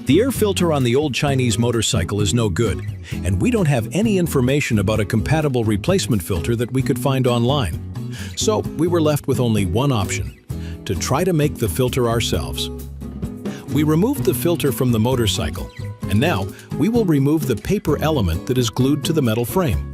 The air filter on the old Chinese motorcycle is no good, and we don't have any information about a compatible replacement filter that we could find online. So we were left with only one option: to try to make the filter ourselves. We removed the filter from the motorcycle, and now we will remove the paper element that is glued to the metal frame.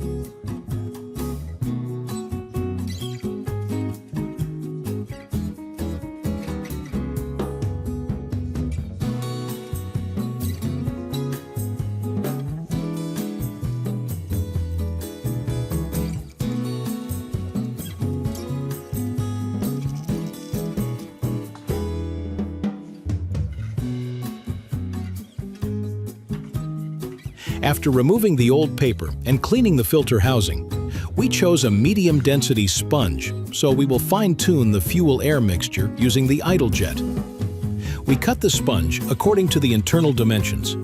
After removing the old paper and cleaning the filter housing, we chose a medium-density sponge, so we will fine-tune the fuel-air mixture using the idle jet. We cut the sponge according to the internal dimensions.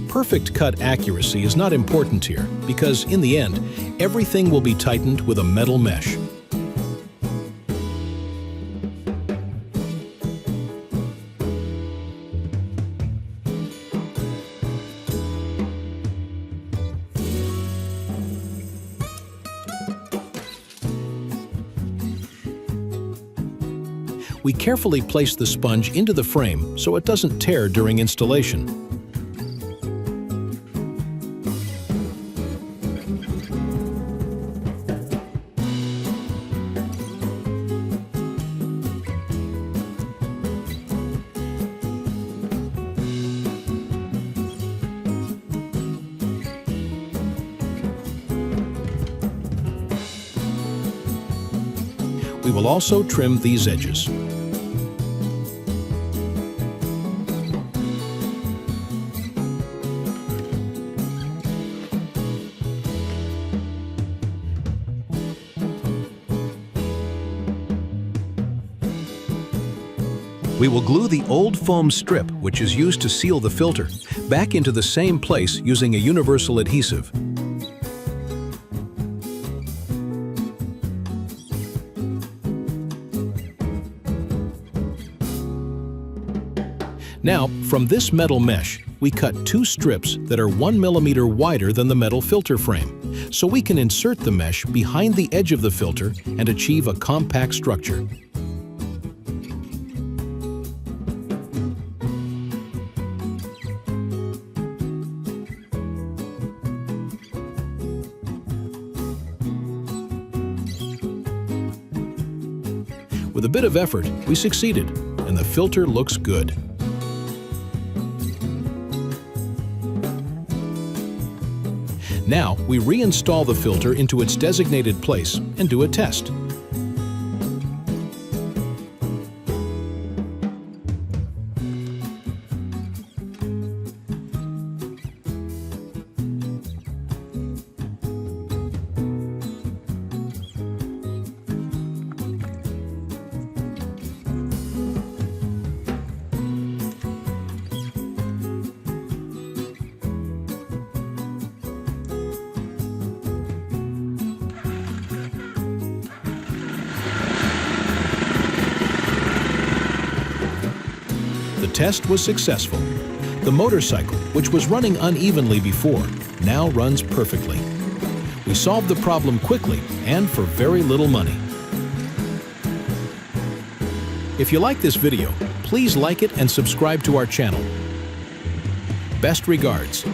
Perfect cut accuracy is not important here because, in the end, everything will be tightened with a metal mesh. We carefully place the sponge into the frame so it doesn't tear during installation. We will also trim these edges. We will glue the old foam strip, which is used to seal the filter, back into the same place using a universal adhesive. Now, from this metal mesh, we cut two strips that are 1 millimeter wider than the metal filter frame, so we can insert the mesh behind the edge of the filter and achieve a compact structure. With a bit of effort, we succeeded, and the filter looks good. Now, we reinstall the filter into its designated place and do a test. The test was successful. The motorcycle, which was running unevenly before, now runs perfectly. We solved the problem quickly and for very little money. If you like this video, please like it and subscribe to our channel. Best regards.